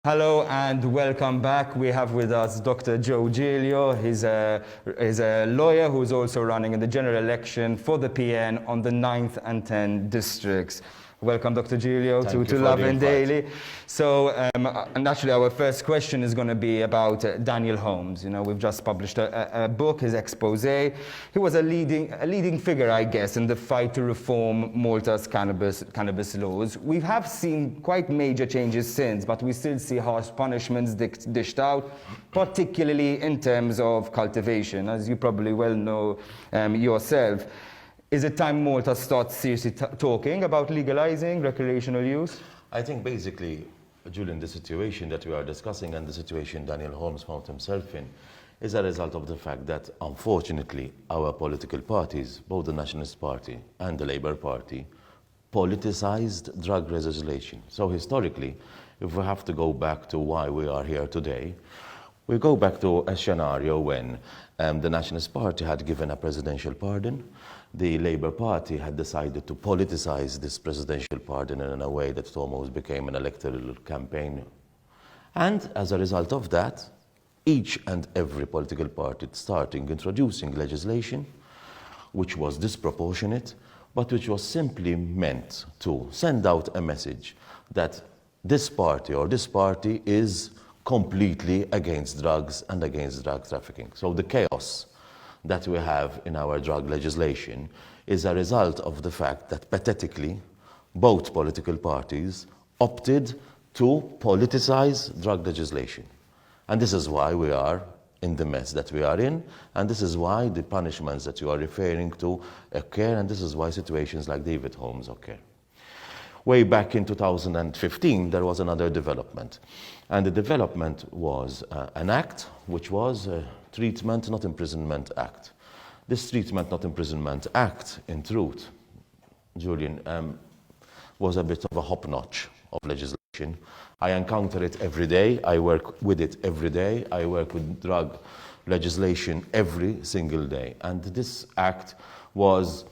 Hello and welcome back. We have with us Dr. Joe Giglio. He's a lawyer who's also running in the general election for the PN on the 9th and 10th districts. Welcome, Dr. Giglio, to Lovin Daily. So, naturally, our first question is going to be about Daniel Holmes. You know, we've just published a book, his expose. He was a leading figure, I guess, in the fight to reform Malta's cannabis laws. We have seen quite major changes since, but we still see harsh punishments dished out, particularly in terms of cultivation, as you probably well know yourself. Is it time Malta starts seriously talking about legalizing recreational use? I think basically, Julian, the situation that we are discussing and the situation Daniel Holmes found himself in is a result of the fact that, unfortunately, our political parties, both the Nationalist Party and the Labour Party, politicized drug legislation. So historically, if we have to go back to why we are here today, we go back to a scenario when the Nationalist Party had given a presidential pardon. The Labour Party had decided to politicize this presidential pardon in a way that it almost became an electoral campaign. And as a result of that, each and every political party started introducing legislation which was disproportionate, but which was simply meant to send out a message that this party or this party is completely against drugs and against drug trafficking. So the chaos that we have in our drug legislation is a result of the fact that pathetically both political parties opted to politicize drug legislation. And this is why we are in the mess that we are in, and this is why the punishments that you are referring to occur, and this is why situations like David Holmes occur. Way back in 2015, there was another development. And the development was an act, which was a Treatment Not Imprisonment Act. This Treatment Not Imprisonment Act, in truth, Julian, was a bit of a hop notch of legislation. I encounter it every day. I work with it every day. I work with drug legislation every single day. And this act was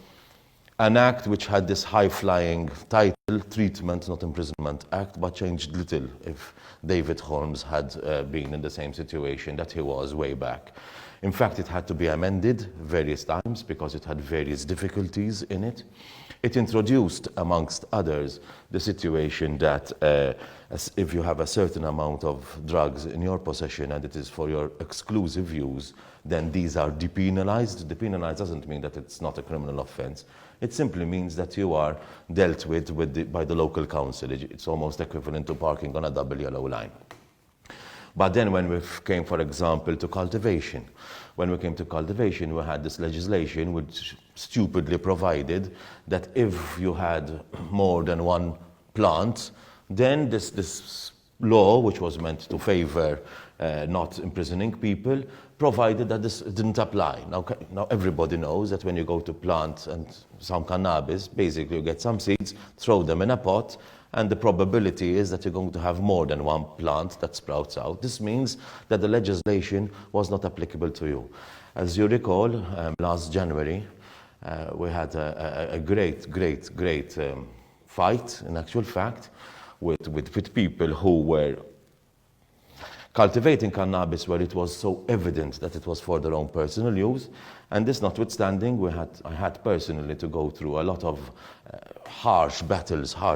an act which had this high-flying title, Treatment Not Imprisonment Act, but changed little if David Holmes had been in the same situation that he was way back. In fact, it had to be amended various times because it had various difficulties in it. It introduced, amongst others, the situation that if you have a certain amount of drugs in your possession and it is for your exclusive use, then these are depenalized. Depenalized doesn't mean that it's not a criminal offense. It simply means that you are dealt with by the local council. It's almost equivalent to parking on a double yellow line. But then when we came, for example, to cultivation, we had this legislation which stupidly provided that if you had more than one plant, then this law, which was meant to favor not imprisoning people, provided that this didn't apply. Now everybody knows that when you go to plant and some cannabis, basically you get some seeds, throw them in a pot, and the probability is that you're going to have more than one plant that sprouts out. This means that the legislation was not applicable to you. As you recall, last January, we had a great fight, in actual fact, with people who were cultivating cannabis where it was so evident that it was for their own personal use. And this notwithstanding, I had personally to go through a lot of harsh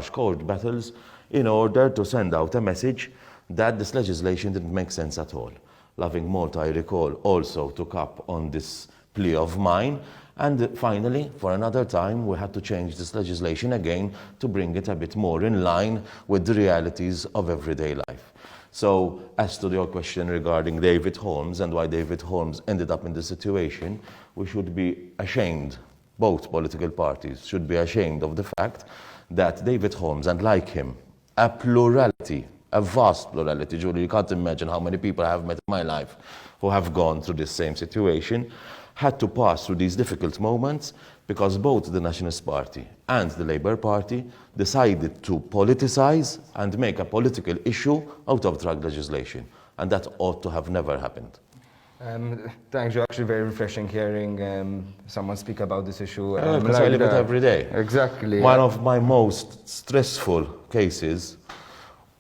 court battles, in order to send out a message that this legislation didn't make sense at all. Lovin Malta, I recall, also took up on this plea of mine. And finally, for another time, we had to change this legislation again to bring it a bit more in line with the realities of everyday life. So, as to your question regarding David Holmes and why David Holmes ended up in this situation, we should be ashamed, both political parties should be ashamed of the fact that David Holmes, and like him, a vast plurality, Julie, you can't imagine how many people I have met in my life who have gone through this same situation, had to pass through these difficult moments because both the Nationalist Party and the Labour Party decided to politicize and make a political issue out of drug legislation. And that ought to have never happened. Thanks, you're actually very refreshing hearing someone speak about this issue. Because I live it every day. Exactly. One of my most stressful cases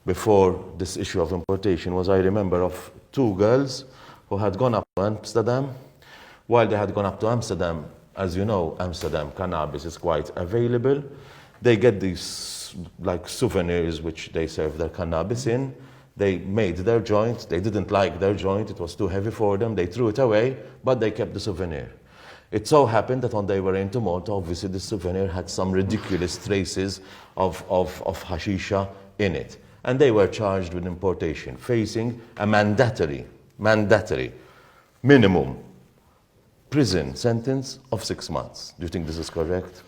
before this issue of importation was I remember of two girls who had gone up to Amsterdam. While they had gone up to Amsterdam, as you know, Amsterdam cannabis is quite available. They get these like souvenirs which they serve their cannabis in. They made their joint. They didn't like their joint. It was too heavy for them. They threw it away, but they kept the souvenir. It so happened that when they were into Malta, obviously the souvenir had some ridiculous traces of hashisha in it. And they were charged with importation, facing a mandatory minimum prison sentence of 6 months. Do you think this is correct?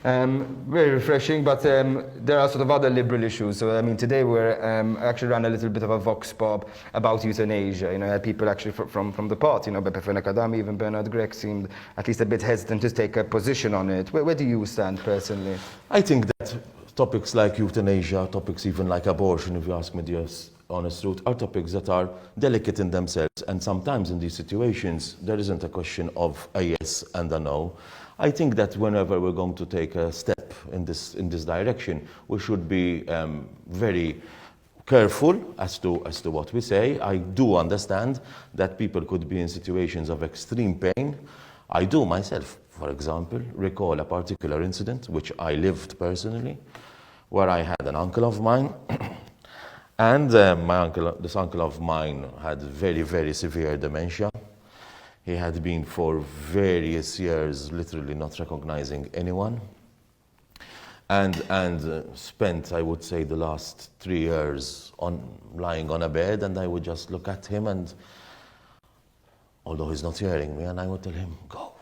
Very refreshing, but there are sort of other liberal issues. So, I mean, today we're actually ran a little bit of a vox pop about euthanasia. You know, had people actually from the party, you know, Beppe Fenekadami, even Bernard Gregg seemed at least a bit hesitant to take a position on it. Where do you stand personally? I think that topics like euthanasia, topics even like abortion, if you ask me the honest truth, are topics that are delicate in themselves. And sometimes in these situations, there isn't a question of a yes and a no. I think that whenever we're going to take a step in this direction, we should be very careful as to what we say. I do understand that people could be in situations of extreme pain. I do myself, for example, recall a particular incident which I lived personally, where I had an uncle of mine, and this uncle of mine had very, very severe dementia. He had been for various years literally not recognizing anyone, and spent, I would say, the last 3 years lying on a bed, and I would just look at him, and although he's not hearing me, and I would tell him, go,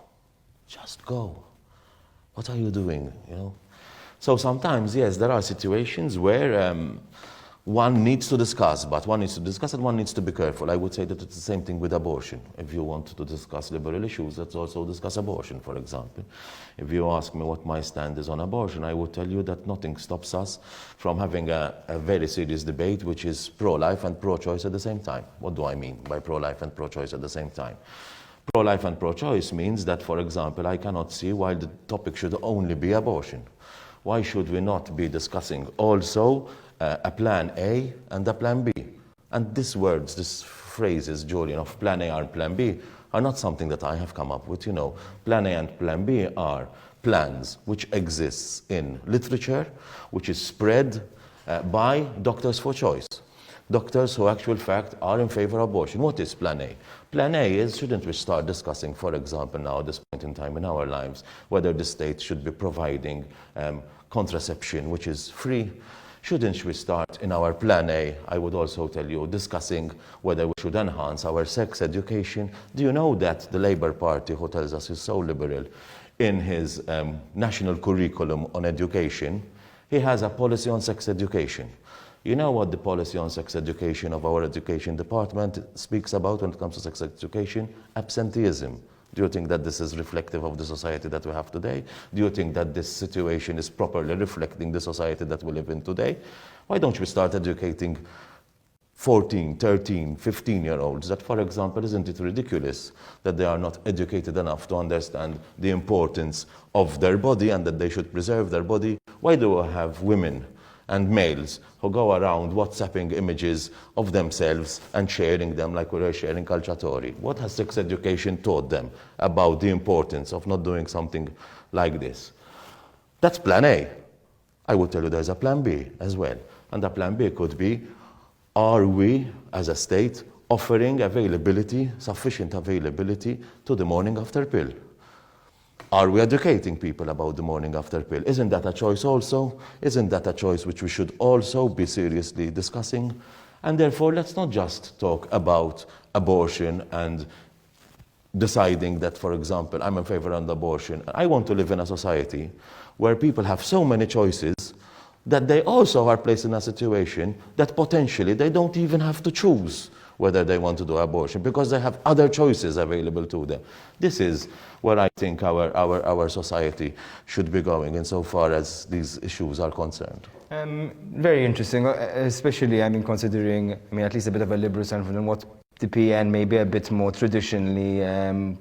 just go. What are you doing, you know? So sometimes, yes, there are situations where one needs to discuss, but one needs to discuss and one needs to be careful. I would say that it's the same thing with abortion. If you want to discuss liberal issues, let's also discuss abortion, for example. If you ask me what my stand is on abortion, I would tell you that nothing stops us from having a very serious debate, which is pro-life and pro-choice at the same time. What do I mean by pro-life and pro-choice at the same time? Pro-life and pro-choice means that, for example, I cannot see why the topic should only be abortion. Why should we not be discussing also a plan A and a plan B? And these phrases, Julian, of plan A and plan B are not something that I have come up with. You know, plan A and plan B are plans which exists in literature, which is spread by doctors for choice. Doctors who actual fact are in favor of abortion. What is plan A? Plan A is, shouldn't we start discussing, for example, now at this point in time in our lives, whether the state should be providing contraception which is free? Shouldn't we start in our plan A, I would also tell you, discussing whether we should enhance our sex education? Do you know that the Labour Party, who tells us is so liberal, in his national curriculum on education, he has a policy on sex education. You know what the policy on sex education of our education department speaks about when it comes to sex education? Absenteeism. Do you think that this is reflective of the society that we have today? Do you think that this situation is properly reflecting the society that we live in today? Why don't we start educating 14, 13, 15-year-olds that, for example, isn't it ridiculous that they are not educated enough to understand the importance of their body and that they should preserve their body? Why do we have women and males who go around WhatsApping images of themselves and sharing them like we were sharing calciatori? What has sex education taught them about the importance of not doing something like this? That's plan A. I would tell you there's a plan B as well. And the plan B could be, are we, as a state, offering availability, sufficient availability to the morning after pill? Are we educating people about the morning after pill? Isn't that a choice also? Isn't that a choice which we should also be seriously discussing? And therefore, let's not just talk about abortion and deciding that, for example, I'm in favor of abortion. I want to live in a society where people have so many choices that they also are placed in a situation that potentially they don't even have to choose whether they want to do abortion because they have other choices available to them. This is where I think our society should be going insofar as these issues are concerned. Very interesting, especially, I mean, considering, I mean, at least a bit of a liberal standpoint on what the PN maybe a bit more traditionally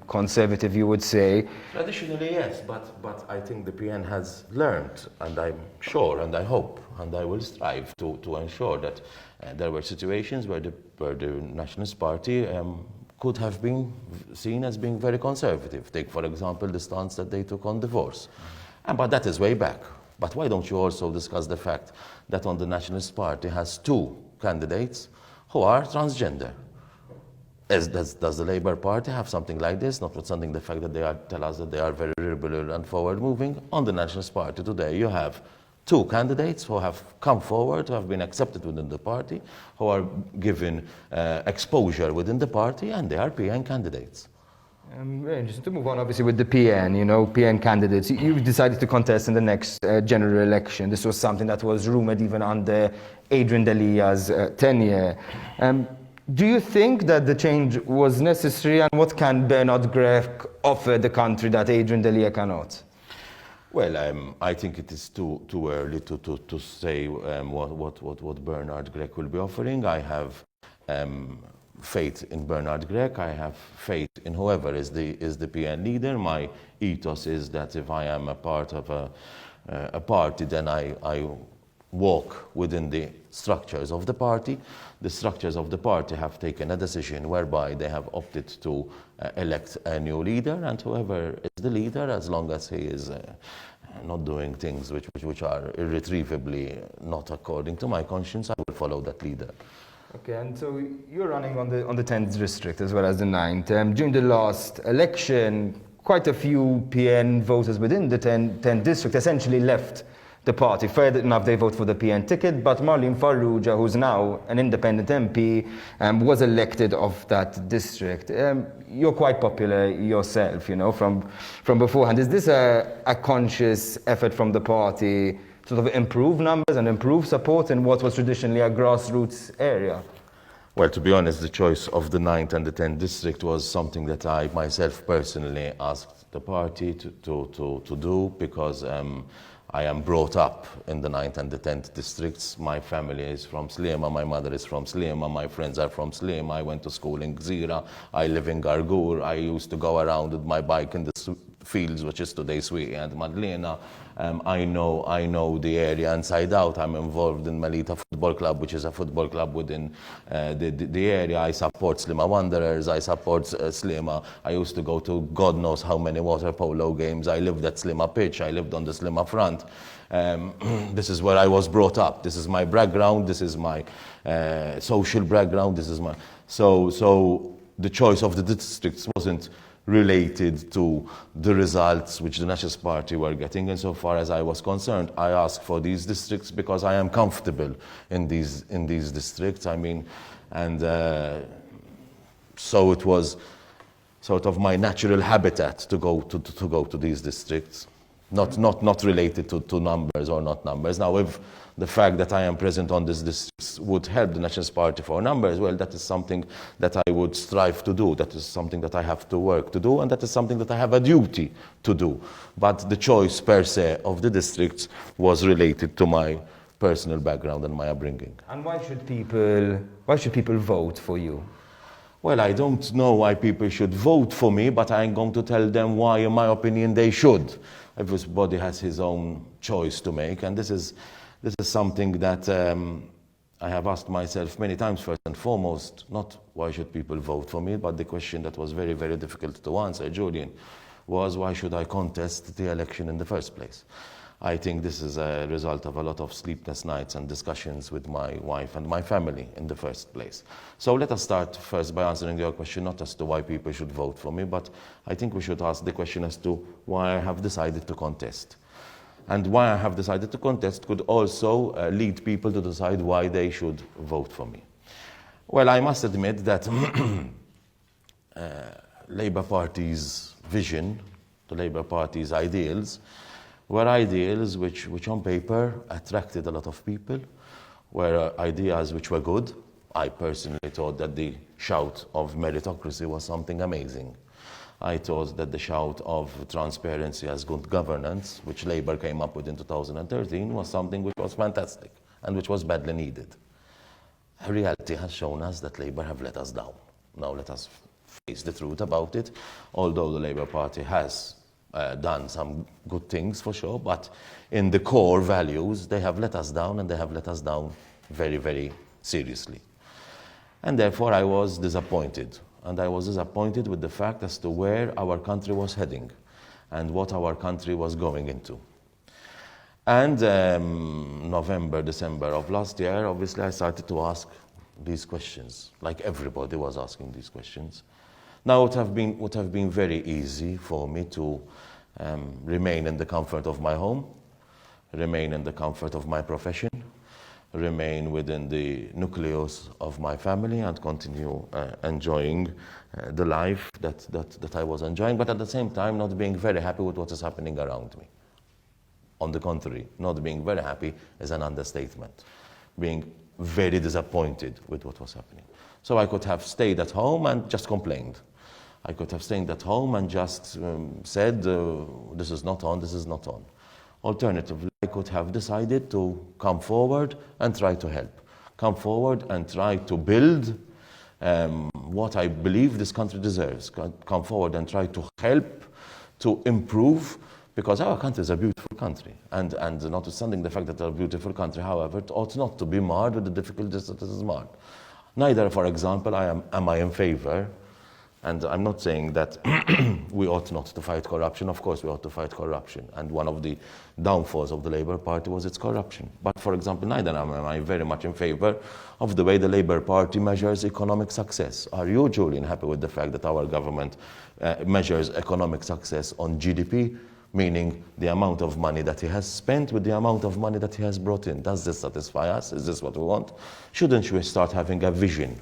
conservative, you would say. Traditionally, yes, but I think the PN has learned, and I'm sure, and I hope, and I will strive to ensure that there were situations where the Nationalist Party could have been seen as being very conservative. Take, for example, the stance that they took on divorce. But that is way back. But why don't you also discuss the fact that on the Nationalist Party has two candidates who are transgender? Does the Labour Party have something like this, notwithstanding the fact that they tell us that they are very liberal and forward-moving? On the Nationalist Party today, you have two candidates who have come forward, who have been accepted within the party, who are given exposure within the party, and they are PN candidates. Very interesting. To move on, obviously, with the PN, PN candidates, you decided to contest in the next general election. This was something that was rumoured even under Adrian Delia's tenure. Do you think that the change was necessary, and what can Bernard Grech offer the country that Adrian Delia cannot? Well, I think it is too early to say what Bernard Grech will be offering. I have faith in Bernard Grech. I have faith in whoever is the PN leader. My ethos is that if I am a part of a party, then I walk within the structures of the party. The structures of the party have taken a decision whereby they have opted to elect a new leader, and whoever is the leader, as long as he is not doing things which are irretrievably not according to my conscience, I will follow that leader. Okay, and so you're running on the 10th district as well as the 9th. During the last election, quite a few PN voters within the 10th district essentially left the party. Fair enough, they vote for the PN ticket, but Marlene Farrugia, who's now an independent MP, was elected of that district. You're quite popular yourself, from beforehand. Is this a conscious effort from the party to sort of improve numbers and improve support in what was traditionally a grassroots area? Well, to be honest, the choice of the 9th and the 10th district was something that I myself personally asked the party to do, because I am brought up in the 9th and the 10th districts. My family is from Sliema, my mother is from Sliema, my friends are from Sliema. I went to school in Gżira, I live in Gargur. I used to go around with my bike in the fields, which is today Sweet and Madlena. I know the area inside out. I'm involved in Malta Football Club, which is a football club within the area. I support Sliema Wanderers, I support Sliema. I used to go to God knows how many water polo games. I lived at Sliema pitch, I lived on the Sliema front. This is where I was brought up. This is my background, this is my social background, this is my... So the choice of the districts wasn't related to the results which the Nationalist Party were getting. Insofar as I was concerned, I asked for these districts because I am comfortable in these districts. So it was sort of my natural habitat to go to these districts, not related to numbers or not numbers. Now, if the fact that I am present on these districts would help the Nationalist Party for numbers, well, that is something that I would strive to do. That is something that I have to work to do, and that is something that I have a duty to do. But the choice per se of the districts was related to my personal background and my upbringing. And why should people vote for you? Well, I don't know why people should vote for me, but I'm going to tell them why, in my opinion, they should. Everybody has his own choice to make, and this is something that I have asked myself many times. First and foremost, not why should people vote for me, but the question that was very, very difficult to answer, Julian, was why should I contest the election in the first place? I think this is a result of a lot of sleepless nights and discussions with my wife and my family in the first place. So let us start first by answering your question, not as to why people should vote for me, but I think we should ask the question as to why I have decided to contest. And why I have decided to contest could also lead people to decide why they should vote for me. Well, I must admit that Labour Party's vision, the Labour Party's ideals, were ideals which on paper attracted a lot of people, were ideas which were good. I personally thought that the shout of meritocracy was something amazing. I thought that the shout of transparency as good governance, which Labour came up with in 2013, was something which was fantastic and which was badly needed. Reality has shown us that Labour have let us down. Now let us face the truth about it. Although the Labour Party has done some good things for sure, but in the core values, they have let us down, and they have let us down very, very seriously. And therefore, I was disappointed. And I was disappointed with the fact as to where our country was heading and what our country was going into. And November, December of last year, obviously, I started to ask these questions, like everybody was asking these questions. Now, it would have been very easy for me to remain in the comfort of my home, remain in the comfort of my profession, remain within the nucleus of my family and continue enjoying the life that I was enjoying, but at the same time not being very happy with what is happening around me. On the contrary, not being very happy is an understatement. Being very disappointed with what was happening. So I could have stayed at home and just complained. I could have stayed at home and just said, this is not on, this is not on. Alternatively, I could have decided to come forward and try to help. Come forward and try to build what I believe this country deserves. Come forward and try to help, to improve, because our country is a beautiful country. And notwithstanding the fact that it's a beautiful country, however, it ought not to be marred with the difficulties that it is marred. Neither, for example, am I in favor. And I'm not saying that we ought not to fight corruption. Of course, we ought to fight corruption. And one of the downfalls of the Labour Party was its corruption. But, for example, neither am I very much in favor of the way the Labour Party measures economic success. Are you, Julian, happy with the fact that our government measures economic success on GDP, meaning the amount of money that he has spent with the amount of money that he has brought in? Does this satisfy us? Is this what we want? Shouldn't we start having a vision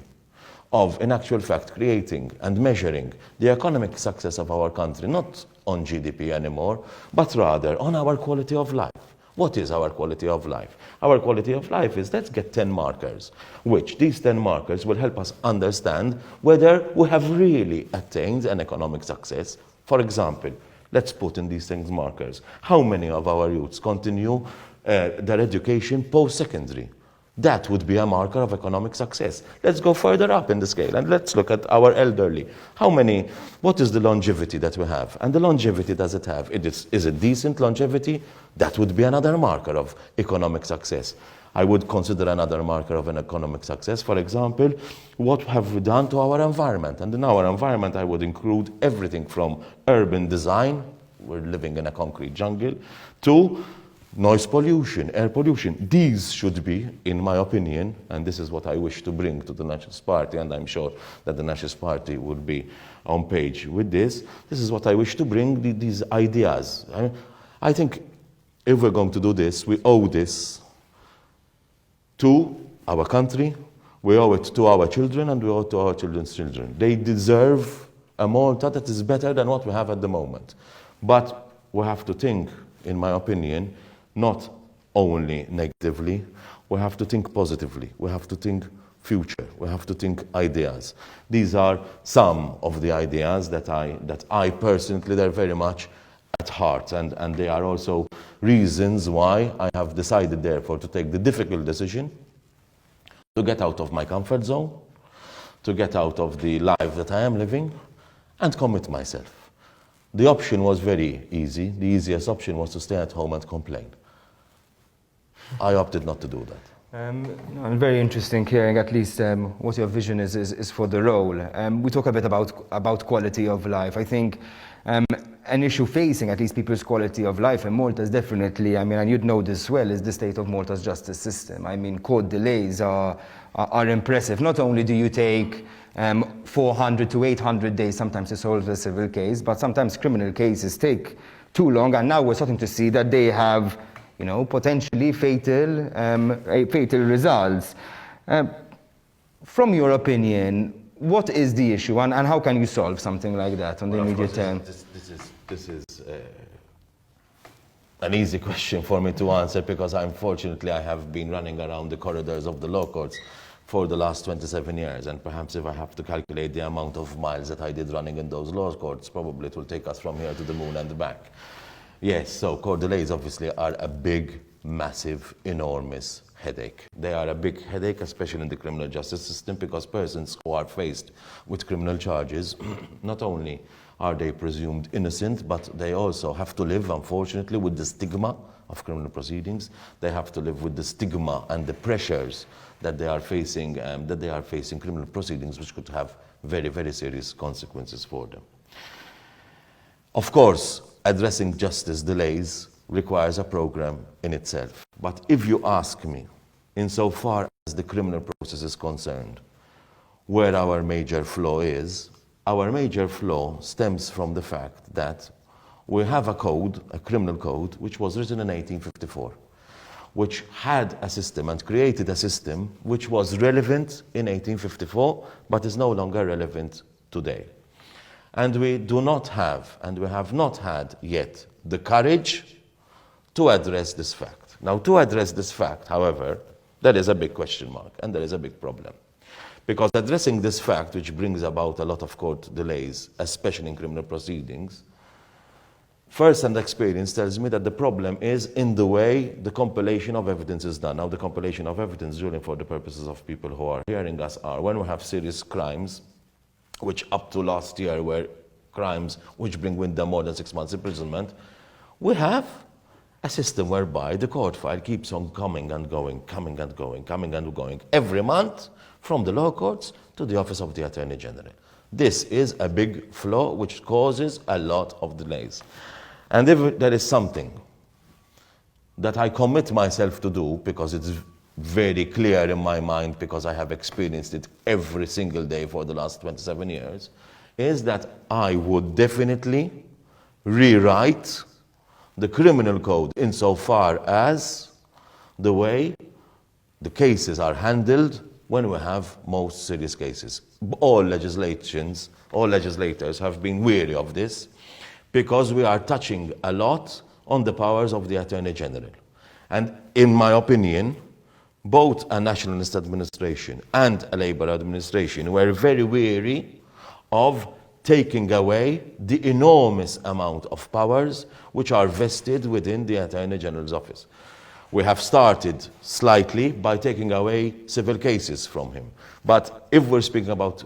of, in actual fact, creating and measuring the economic success of our country, not on GDP anymore, but rather on our quality of life? What is our quality of life? Our quality of life is, let's get 10 markers, which these 10 markers will help us understand whether we have really attained an economic success. For example, let's put in these things markers. How many of our youths continue their education post-secondary? That would be a marker of economic success. Let's go further up in the scale and let's look at our elderly. What is the longevity that we have? And the longevity does it have? Is it decent longevity? That would be another marker of economic success. I would consider another marker of an economic success, for example, what have we done to our environment? And in our environment, I would include everything from urban design, we're living in a concrete jungle, to noise pollution, air pollution. These should be, in my opinion, and this is what I wish to bring to the Nationalist Party, and I'm sure that the Nationalist Party would be on page with this. This is what I wish to bring, these ideas. I think if we're going to do this, we owe this to our country, we owe it to our children, and we owe it to our children's children. They deserve a Malta that is better than what we have at the moment. But we have to think, in my opinion, not only negatively, we have to think positively, we have to think future, we have to think ideas. These are some of the ideas that I personally, they're very much at heart, and they are also reasons why I have decided, therefore, to take the difficult decision to get out of my comfort zone, to get out of the life that I am living, and commit myself. The option was very easy. The easiest option was to stay at home and complain. I opted not to do that. Very interesting hearing at least what your vision is for the role. We talk a bit about quality of life. I think an issue facing at least people's quality of life in Malta is definitely, and you'd know this well, is the state of Malta's justice system. Court delays are impressive. Not only do you take 400 to 800 days sometimes to solve a civil case, but sometimes criminal cases take too long, and now we're starting to see that they have potentially fatal results. From your opinion, what is the issue, and how can you solve something like that on the immediate term? This is an easy question for me to answer, because unfortunately I have been running around the corridors of the law courts for the last 27 years, and perhaps if I have to calculate the amount of miles that I did running in those law courts, probably it will take us from here to the moon and back. Yes, so court delays obviously are a big, massive, enormous headache. They are a big headache, especially in the criminal justice system, because persons who are faced with criminal charges, not only are they presumed innocent, but they also have to live, unfortunately, with the stigma of criminal proceedings. They have to live with the stigma and the pressures that they are facing, criminal proceedings, which could have very, very serious consequences for them. Of course, addressing justice delays requires a program in itself. But if you ask me, insofar as the criminal process is concerned, where our major flaw is, our major flaw stems from the fact that we have a code, a criminal code, which was written in 1854, which had a system and created a system which was relevant in 1854, but is no longer relevant today. And we do not have, and we have not had yet, the courage to address this fact. Now, to address this fact, however, there is a big question mark, and there is a big problem. Because addressing this fact, which brings about a lot of court delays, especially in criminal proceedings, first-hand experience tells me that the problem is in the way the compilation of evidence is done. Now, the compilation of evidence, Julian, for the purposes of people who are hearing us, are when we have serious crimes, which up to last year were crimes which bring with them more than 6 months imprisonment, we have a system whereby the court file keeps on coming and going, coming and going, coming and going, every month, from the law courts to the office of the Attorney General. This is a big flaw which causes a lot of delays. And if there is something that I commit myself to do, because it's very clear in my mind, because I have experienced it every single day for the last 27 years, is that I would definitely rewrite the criminal code insofar as the way the cases are handled when we have most serious cases. All legislators have been wary of this, because we are touching a lot on the powers of the Attorney General. And in my opinion, both a nationalist administration and a Labour administration were very wary of taking away the enormous amount of powers which are vested within the Attorney General's office. We have started slightly by taking away civil cases from him. But if we're speaking about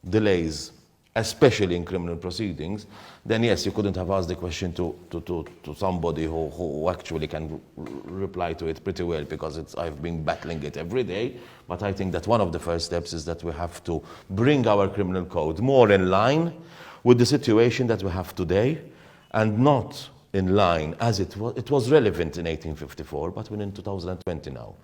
delays, especially in criminal proceedings, then yes, you couldn't have asked the question to somebody who actually can reply to it pretty well, because I've been battling it every day. But I think that one of the first steps is that we have to bring our criminal code more in line with the situation that we have today, and not in line as it was relevant in 1854, but we're in 2020 now.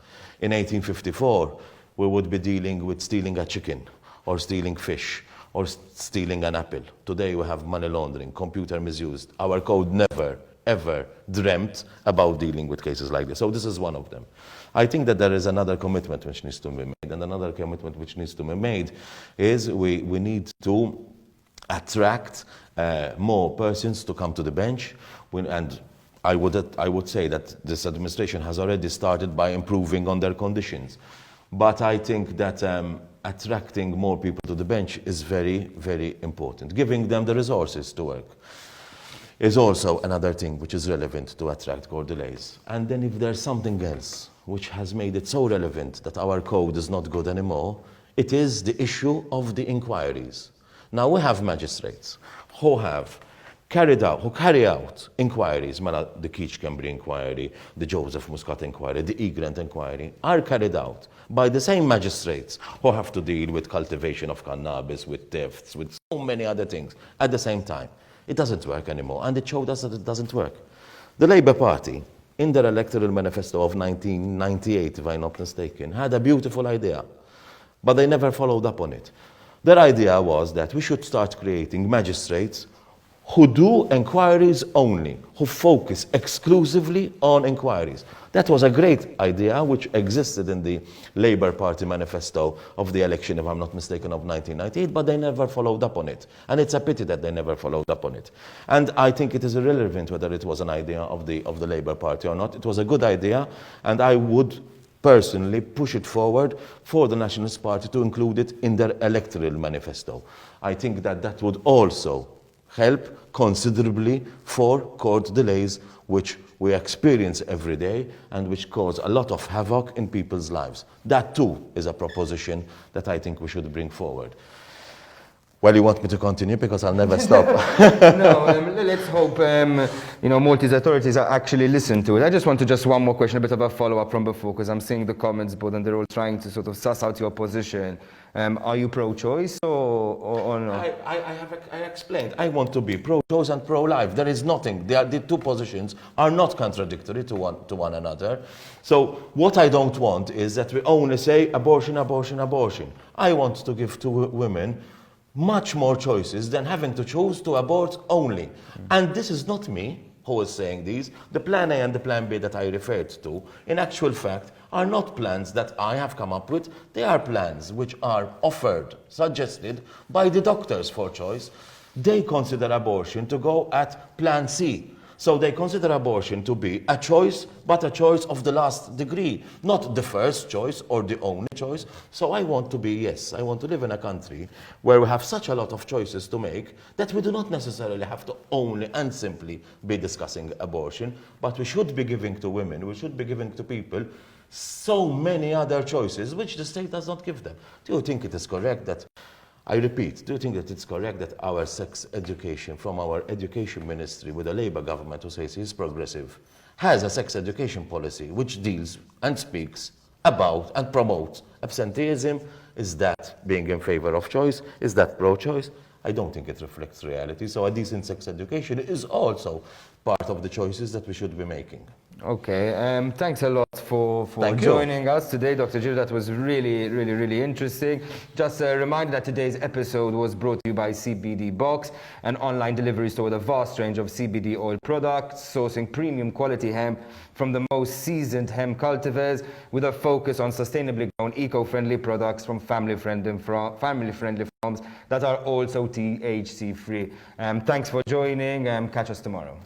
In 1854, we would be dealing with stealing a chicken, or stealing fish, or stealing an apple. Today we have money laundering, computer misuse. Our code never, ever dreamt about dealing with cases like this. So this is one of them. I think that there is another commitment which needs to be made, and another commitment which needs to be made is we need to attract more persons to come to the bench. And I would say that this administration has already started by improving on their conditions. But I think that attracting more people to the bench is very, very important. Giving them the resources to work is also another thing which is relevant to attract court delays. And then if there's something else which has made it so relevant that our code is not good anymore, it is the issue of the inquiries. Now we have magistrates who carry out inquiries, the Keach-Kembry inquiry, the Joseph Muscat inquiry, the E-Grant inquiry, are carried out by the same magistrates who have to deal with cultivation of cannabis, with thefts, with so many other things at the same time. It doesn't work anymore, and it showed us that it doesn't work. The Labour Party, in their electoral manifesto of 1998, if I'm not mistaken, had a beautiful idea, but they never followed up on it. Their idea was that we should start creating magistrates who do inquiries only, who focus exclusively on inquiries. That was a great idea which existed in the Labour Party manifesto of the election, if I'm not mistaken, of 1998, but they never followed up on it. And it's a pity that they never followed up on it. And I think it is irrelevant whether it was an idea of the Labour Party or not. It was a good idea, and I would personally push it forward for the Nationalist Party to include it in their electoral manifesto. I think that that would also help considerably for court delays, which we experience every day and which cause a lot of havoc in people's lives. That too is a proposition that I think we should bring forward. Well, you want me to continue because I'll never stop. No, let's hope Maltese authorities are actually listen to it. I just want to just one more question, a bit of a follow-up from before, because I'm seeing the comments board and they're all trying to sort of suss out your position. Are you pro-choice or no? I explained. I want to be pro-choice and pro-life. There is nothing. The two positions are not contradictory to one another. So what I don't want is that we only say abortion, abortion, abortion. I want to give to women much more choices than having to choose to abort only. And this is not me who is saying these. The Plan A and the Plan B that I referred to, in actual fact, are not plans that I have come up with. They are plans which are offered, suggested by the doctors for choice. They consider abortion to go at Plan C. So they consider abortion to be a choice, but a choice of the last degree, not the first choice or the only choice. So I want to live in a country where we have such a lot of choices to make that we do not necessarily have to only and simply be discussing abortion, but we should be giving to women, we should be giving to people so many other choices which the state does not give them. Do you think it is correct that I repeat, do you think that it's correct that our sex education from our education ministry with a Labour government who says he's progressive has a sex education policy which deals and speaks about and promotes absenteeism? Is that being in favour of choice? Is that pro-choice? I don't think it reflects reality. So a decent sex education is also part of the choices that we should be making. Okay, thanks a lot for joining us today, Dr. Gill. That was really interesting. Just a reminder that today's episode was brought to you by CBD Box, an online delivery store with a vast range of CBD oil products, sourcing premium quality hemp from the most seasoned hemp cultivars, with a focus on sustainably grown, eco-friendly products from family-friendly farms that are also THC-free. Thanks for joining. Catch us tomorrow.